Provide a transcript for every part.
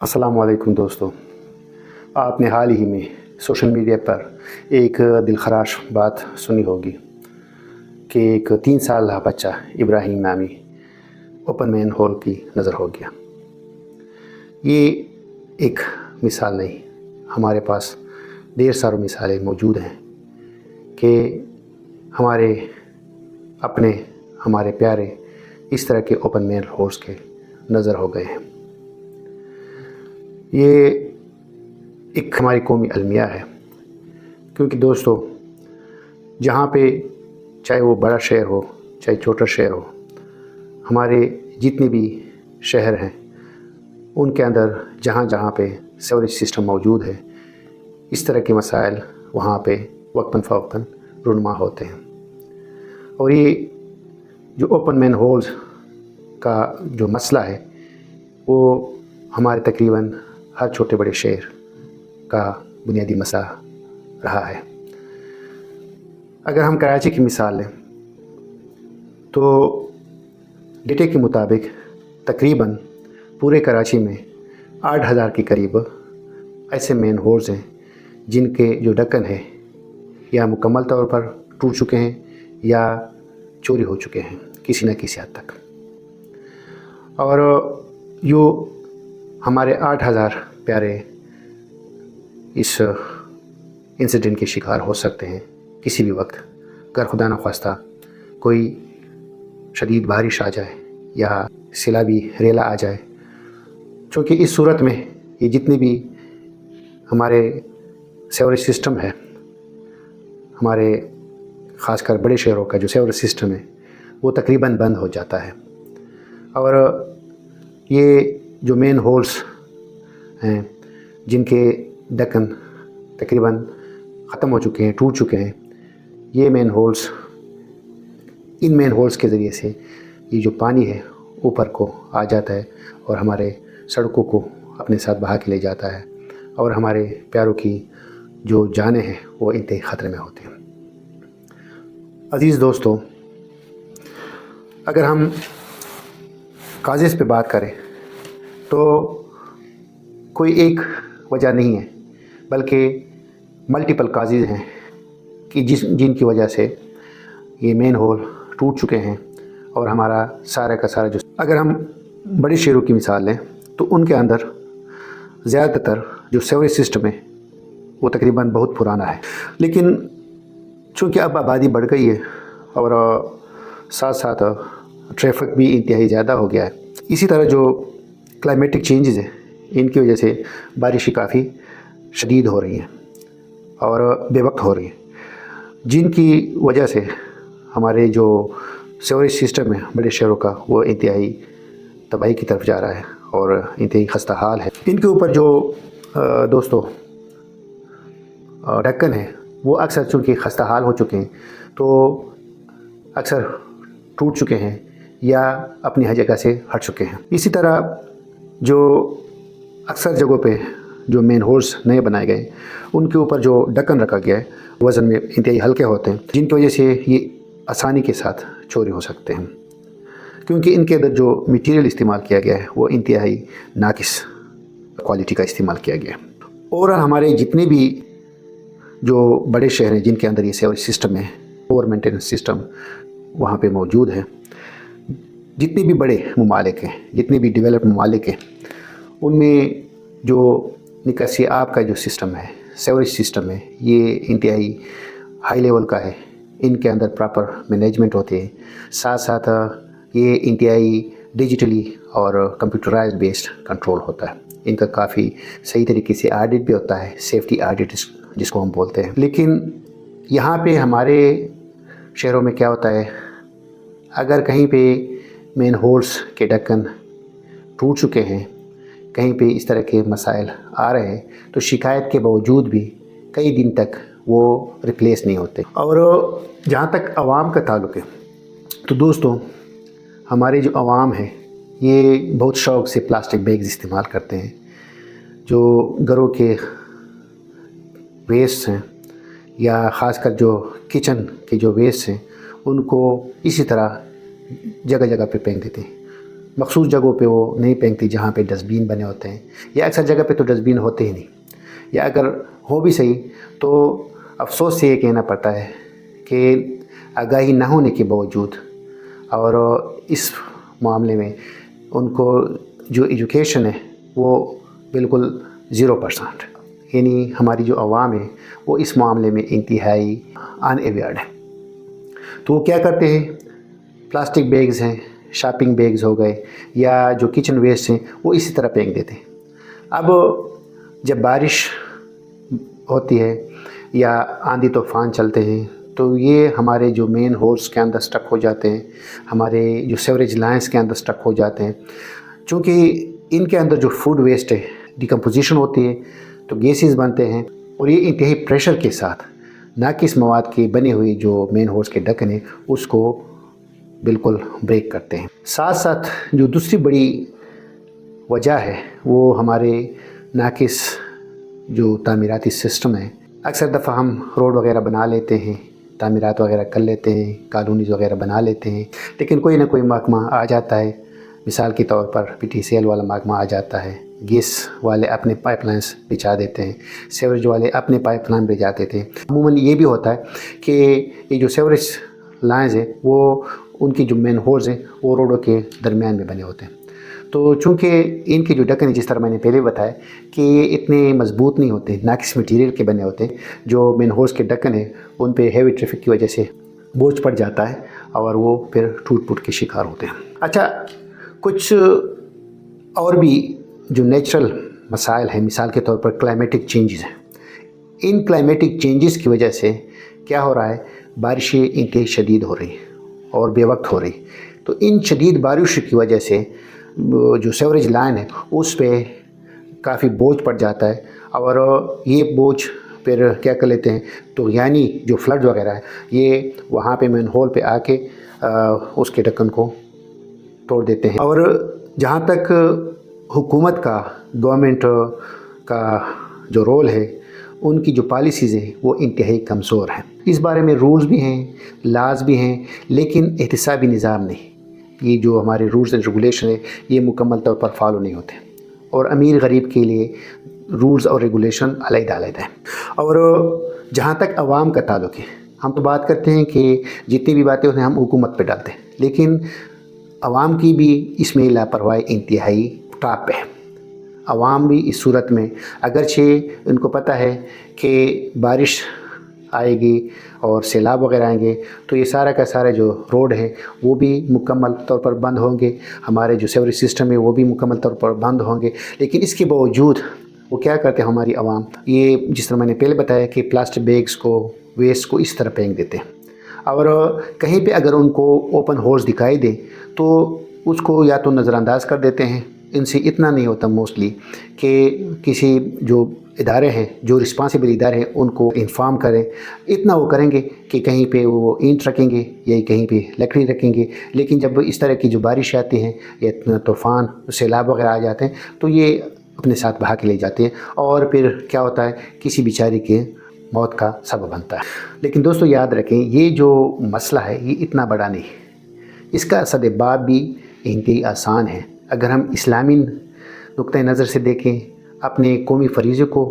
अस्सलामुअलैकुम दोस्तों, आपने हाल ही में सोशल मीडिया पर एक दिलखराश बात सुनी होगी कि एक 3 साल बच्चा इब्राहिम नामी ओपन मैन होल की नज़र हो गया। ये एक मिसाल नहीं, हमारे पास ढेर सारी मिसालें मौजूद हैं कि हमारे अपने हमारे प्यारे इस तरह के ओपन मैन होल्स के नज़र हो गए हैं। ये एक हमारी कौमी अलमिया है, क्योंकि दोस्तों जहाँ पे चाहे वो बड़ा शहर हो चाहे छोटा शहर हो, हमारे जितने भी शहर हैं उनके अंदर जहाँ जहाँ पे सीवरेज सिस्टम मौजूद है, इस तरह के मसाइल वहाँ पे वक्तन फ़वक्तन रुनमा होते हैं। और ये जो ओपन मैन होल्स का जो मसला है वो हमारे तकरीबन हर छोटे बड़े शहर का बुनियादी मसला रहा है। अगर हम कराची की मिसाल लें तो डेटे के मुताबिक तकरीबन पूरे कराची में 8,000 के करीब ऐसे मेन होल्स हैं जिनके जो ढक्कन है या मुकम्मल तौर पर टूट चुके हैं या चोरी हो चुके हैं किसी न किसी हद तक। और यो हमारे 8,000 प्यारे इस इंसिडेंट के शिकार हो सकते हैं किसी भी वक्त, अगर खुदा न ख्वास्ता कोई शदीद बारिश आ जाए या सैलाबी रेला आ जाए। क्योंकि इस सूरत में ये जितने भी हमारे सीवरेज सिस्टम है, हमारे ख़ासकर बड़े शहरों का जो सीवरेज सिस्टम है वो तकरीबन बंद हो जाता है। और ये जो मेन होल्स हैं जिनके ढक्कन तकरीबन ख़त्म हो चुके हैं, टूट चुके हैं, ये मेन होल्स, इन मेन होल्स के ज़रिए से ये जो पानी है ऊपर को आ जाता है और हमारे सड़कों को अपने साथ बहा के ले जाता है और हमारे प्यारों की जो जानें हैं वो इंतहाई ख़तरे में होती हैं। अज़ीज़ दोस्तों, अगर हम काजेज़ पे बात करें तो कोई एक वजह नहीं है, बल्कि मल्टीपल काजेज़ हैं कि जिनकी वजह से ये मेन होल टूट चुके हैं और हमारा सारा का सारा जो, अगर हम बड़े शहरों की मिसाल लें तो उनके अंदर ज़्यादातर जो सीवरेज सिस्टम है वो तकरीबन बहुत पुराना है। लेकिन चूँकि अब आबादी बढ़ गई है और साथ साथ ट्रैफिक भी इंतहाई ज़्यादा हो गया है, इसी तरह जो क्लाइमेटिक चेंजेस है इनकी वजह से बारिशें काफ़ी शदीद हो रही हैं और बेवक्त हो रही हैं, जिनकी वजह से हमारे जो सीवरेज सिस्टम है बड़े शहरों का वो इंतहाई तबाही की तरफ जा रहा है और इंतहाई खस्ता हाल है। इनके ऊपर जो दोस्तों ढक्कन है वो अक्सर चूँकि खस्ता हाल हो चुके हैं तो अक्सर टूट चुके हैं या अपनी हर जगह से हट चुके हैं। इसी तरह जो अक्सर जगहों पे जो मेन होल्स नए बनाए गए उनके ऊपर जो ढक्कन रखा गया है वज़न में इंतहाई हल्के होते हैं, जिनकी वजह से ये आसानी के साथ चोरी हो सकते हैं, क्योंकि इनके अंदर जो मटेरियल इस्तेमाल किया गया है वो इंतहाई नाकिस क्वालिटी का इस्तेमाल किया गया है। और हमारे जितने भी जो बड़े शहर हैं जिनके अंदर ये सीवरेज सिस्टम है, ओवर मेंटेनेंस सिस्टम वहाँ पे मौजूद है, जितने भी बड़े ममालिक हैं, जितने भी डेवलप्ड ममालिक हैं, उनमें जो निकासी आब का जो सिस्टम है, सीवरेज सिस्टम है, ये इंतहाई हाई लेवल का है। इनके अंदर प्रॉपर मैनेजमेंट होते हैं, साथ साथ ये इंतहाई डिजिटली और कंप्यूटराइज्ड बेस्ड कंट्रोल होता है। इनका काफ़ी सही तरीके से ऑडिट भी होता है, सेफ्टी ऑडिट जिसको हम बोलते हैं। लेकिन यहाँ पे हमारे शहरों में क्या होता है, अगर कहीं पे मेन होल्स के ढक्कन टूट चुके हैं, कहीं पे इस तरह के मसाइल आ रहे हैं तो शिकायत के बावजूद भी कई दिन तक वो रिप्लेस नहीं होते। और जहाँ तक आवाम का ताल्लुक़ है तो दोस्तों हमारे जो आवाम है ये बहुत शौक़ से प्लास्टिक बैग्स इस्तेमाल करते हैं। जो घरों के वेस्ट हैं या ख़ासकर जो किचन के जो वेस्ट हैं उनको इसी तरह जगह जगह पे फेंक देते हैं। मखसूस जगहों पे वो नहीं फेंकती जहाँ पे डस्टबिन बने होते हैं, या अक्सर जगह पे तो डस्टबिन होते ही नहीं, या अगर हो भी सही तो अफसोस से ये कहना पड़ता है कि आगाही ना होने के बावजूद और इस मामले में उनको जो एजुकेशन है वो बिल्कुल 0%, यानी हमारी जो आवाम है वो इस मामले में इंतहाई अनअवेयर्ड है। तो वो क्या करते हैं, प्लास्टिक बैग्स हैं, शॉपिंग बैग्स हो गए, या जो किचन वेस्ट हैं वो इसी तरह फेंक देते हैं। अब जब बारिश होती है या आंधी तूफ़ान चलते हैं तो ये हमारे जो मेन होल्स के अंदर स्टक हो जाते हैं, हमारे जो सेवरेज लाइन्स के अंदर स्टक हो जाते हैं। चूँकि इनके अंदर जो फूड वेस्ट है डिकम्पोजिशन होती है तो गैसेस बनते हैं, और ये इंतहाई प्रेशर के साथ नाकिस मवाद की बनी हुई जो मेन होल्स के ढक्कन है उसको बिल्कुल ब्रेक करते हैं। साथ साथ जो दूसरी बड़ी वजह है वो हमारे नाकिस जो तामीराती सिस्टम है। अक्सर दफ़ा हम रोड वगैरह बना लेते हैं, तामीरात वगैरह कर लेते हैं, कॉलोनीज़ वगैरह बना लेते हैं, लेकिन कोई ना कोई महकमा आ जाता है। मिसाल के तौर पर PTCL वाला महकमा आ जाता है, गैस वाले अपने पाइपलाइंस बिछा देते हैं, सेवरेज वाले अपने पाइपलाइन बिछा देते हैं। अमूमन ये भी होता है कि ये जो सेवरेज लाइन्स हैं वो उनकी जो मेन होल्स हैं वो रोडों के दरमियान में बने होते हैं। तो चूँकि इनके जो ढक्कन जिस तरह मैंने पहले बताया कि ये इतने मजबूत नहीं होते, नाकिस मटेरियल के बने होते हैं। जो मेन होल्स के ढक्कन है उन पे हैवी ट्रैफिक की वजह से बोझ पड़ जाता है और वो फिर टूट फूट के शिकार होते हैं। अच्छा, कुछ और भी जो नेचुरल मसाइल हैं, मिसाल के तौर पर क्लाइमेटिक चेंजेस हैं। इन क्लाइमेटिक चेंजेस की वजह से क्या हो रहा है, बारिशें इंतहाई शदीद हो रही और बेवक्त हो रही। तो इन शदीद बारिश की वजह से जो सेवरेज लाइन है उस पे काफ़ी बोझ पड़ जाता है, और ये बोझ फिर क्या कर लेते हैं, तो यानी जो फ्लड वगैरह है ये वहाँ पे मेन होल पे आके उसके ढक्कन को तोड़ देते हैं। और जहाँ तक हुकूमत का, गवर्नमेंट का जो रोल है, उनकी जो पॉलिसीज़ हैं वो इंतहाई कमज़ोर हैं। इस बारे में रूल्स भी हैं, लाज भी हैं, लेकिन एहतसाबी निज़ाम नहीं। ये जो हमारे रूल्स एंड रेगुलेशन है ये मुकम्मल तौर पर फॉलो नहीं होते, और अमीर गरीब के लिए रूल्स और रेगुलेशन अलग-अलग हैं। और जहाँ तक आवाम का ताल्लुक़ है, हम तो बात करते हैं कि जितनी भी बातें होती हैं हम हुकूमत पे डालते हैं, लेकिन आवाम की भी इसमें लापरवाही इंतहाई टॉप पे है। आवाम भी इस सूरत में, अगरचे उनको पता है कि बारिश आएगी और सैलाब वगैरह आएंगे तो ये सारा का सारा जो रोड है वो भी मुकम्मल तौर पर बंद होंगे, हमारे जो सेवरेज सिस्टम है वो भी मुकम्मल तौर पर बंद होंगे। लेकिन इसके बावजूद वो क्या करते हैं, हमारी आवाम, ये जिस तरह मैंने पहले बताया कि प्लास्टिक बैग्स को, वेस्ट को इस तरह फेंक देते हैं, और कहीं पे अगर उनको ओपन होल्स दिखाई दे तो उसको या तो नज़रअंदाज कर देते हैं। इनसे इतना नहीं होता मोस्टली कि किसी जो इदारे हैं, जो रिस्पांसिबल इदारे हैं, उनको इन्फॉर्म करें। इतना वो करेंगे कि कहीं पे वो ईंट रखेंगे या कहीं पे लकड़ी रखेंगे, लेकिन जब इस तरह की जो बारिश आती हैं या इतना तूफ़ान, सैलाब वगैरह आ जाते हैं तो ये अपने साथ बहा के ले जाते हैं, और फिर क्या होता है, किसी बेचारे के मौत का सबब बनता है। लेकिन दोस्तों याद रखें, ये जो मसला है ये इतना बड़ा नहीं, इसका सद्बाब भी इंतहाई आसान है। अगर हम इस्लामी नुक्ते नज़र से देखें, अपने कौमी फरीज़े को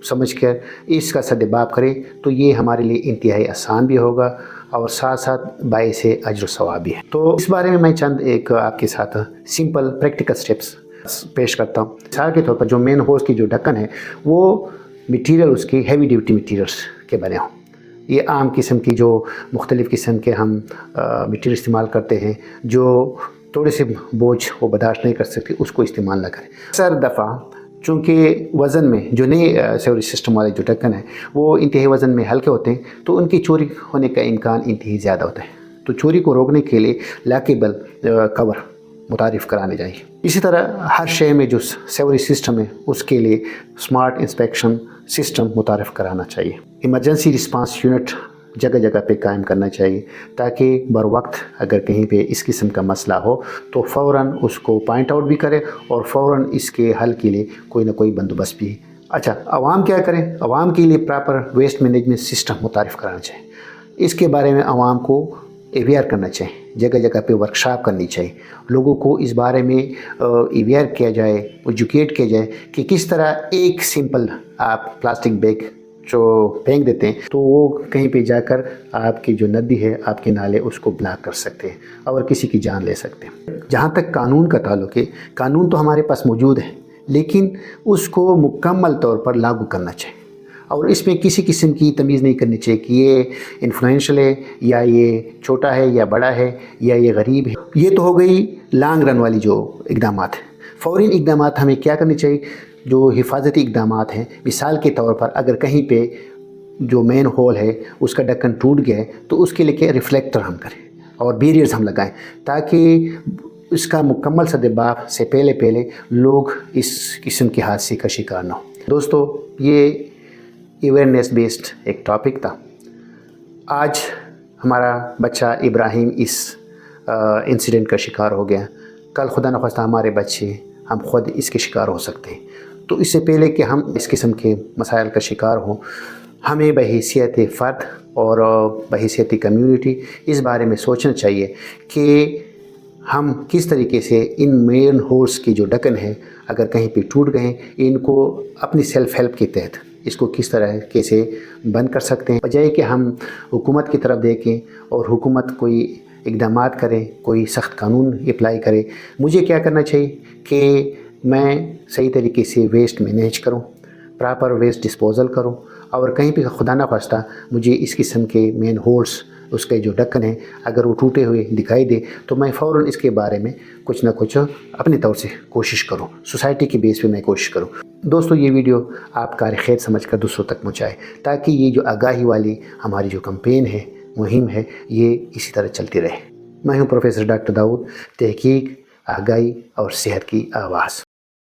समझ कर इसका सद्बाब करें तो ये हमारे लिए इंतहाई आसान भी होगा और साथ साथ बाइस अज्र सवाब भी है। तो इस बारे में मैं चंद एक आपके साथ सिंपल प्रैक्टिकल स्टेप्स पेश करता हूँ। मिसाल के तौर पर जो मेन होल्स की जो ढक्कन है वो मटीरियल उसकी हैवी ड्यूटी मटीरियल्स के बने हों। ये आम किस्म की जो मुख्तलिफ़ किस्म के हम मटीरियल इस्तेमाल करते हैं, जो थोड़े से बोझ वो बर्दाश्त नहीं कर सकते, उसको इस्तेमाल ना करें। अक्सर दफ़ा चूँकि वज़न में जो नए सेवरेज सिस्टम वाले जो ढक्कन हैं वो इंतहाई वज़न में हल्के होते हैं, तो उनकी चोरी होने का इम्कान इंतहाई ज़्यादा होता है। तो चोरी को रोकने के लिए लॉकेबल कवर मुतारिफ़ कराने चाहिए। इसी तरह हर शहर में जो सेवरेज सिस्टम है उसके लिए स्मार्ट इंस्पेक्शन सिस्टम मुतारिफ़ कराना चाहिए। इमरजेंसी रिस्पांस यूनिट जगह जगह पे कायम करना चाहिए ताकि बर वक्त अगर कहीं पे इस किस्म का मसला हो तो फ़ौरन उसको पॉइंट आउट भी करें और फ़ौरन इसके हल के लिए कोई ना कोई बंदोबस्त भी। अच्छा, आवाम क्या करें? आवाम के लिए प्रॉपर वेस्ट मैनेजमेंट सिस्टम मुतारिफ़ कराना चाहिए। इसके बारे में आवाम को अवेयर करना चाहिए, जगह जगह पे वर्कशॉप करनी चाहिए, लोगों को इस बारे में अवेयर किया जाए, एजुकेट किया जाए कि किस तरह एक सिंपल आप प्लास्टिक बैग जो फेंक देते हैं तो वो कहीं पे जाकर आपकी जो नदी है, आपके नाले, उसको ब्लॉक कर सकते हैं और किसी की जान ले सकते हैं। जहाँ तक कानून का ताल्लुक है, कानून तो हमारे पास मौजूद है, लेकिन उसको मुकम्मल तौर पर लागू करना चाहिए और इसमें किसी किस्म की तमीज़ नहीं करनी चाहिए कि ये इन्फ्लुएंशियल है या ये छोटा है या बड़ा है या ये गरीब है। ये तो हो गई लॉन्ग रन वाली जो इक़दाम है। फ़ौरी इक़दाम हमें क्या करने चाहिए? जो हिफाजती इक़दाम हैं, मिसाल के तौर पर अगर कहीं पे जो मेन होल है उसका ढक्कन टूट गया है तो उसके लिए रिफ्लेक्टर हम करें और बैरियर्स हम लगाएं ताकि इसका मुकम्मल सद्भाव से पहले लोग इस किस्म के हादसे का शिकार ना हो। दोस्तों, ये अवेयरनेस बेस्ड एक टॉपिक था। आज हमारा बच्चा इब्राहिम इस इंसिडेंट का शिकार हो गया, कल खुदा न ख़ास्ता हमारे बच्चे, हम ख़ुद इसके शिकार हो सकते हैं। तो इससे पहले कि हम इस किस्म के मसाइल का शिकार हों, हमें बहैसियत फ़र्द और बहैसियत कम्युनिटी इस बारे में सोचना चाहिए कि हम किस तरीके से इन मेन होल्स की जो ढक्कन है अगर कहीं पे टूट गए, इनको अपनी सेल्फ़ हेल्प के तहत इसको किस तरह कैसे बंद कर सकते हैं, बजाय कि हम हुकूमत की तरफ देखें और हुकूमत कोई इक़दामात करे, कोई सख्त कानून अप्लाई करे। मुझे क्या करना चाहिए कि मैं सही तरीके से वेस्ट मैनेज करूं, प्रॉपर वेस्ट डिस्पोज़ल करूं और कहीं भी खुदा ना ख़ास्ता मुझे इस किस्म के मेन होल्स, उसके जो ढक्कन है, अगर वो टूटे हुए दिखाई दे तो मैं फ़ौरन इसके बारे में कुछ ना कुछ अपने तौर से कोशिश करूं, सोसाइटी की बेस पे मैं कोशिश करूं। दोस्तों, ये वीडियो आप कार खैर समझ कर दूसरों तक पहुँचाए ताकि ये जो आगाही वाली हमारी जो कैंपेन है, मुहिम है, ये इसी तरह चलती रहे। मैं हूँ प्रोफेसर डॉक्टर दाऊद, तहकीक, आगाही और सेहत की आवाज़।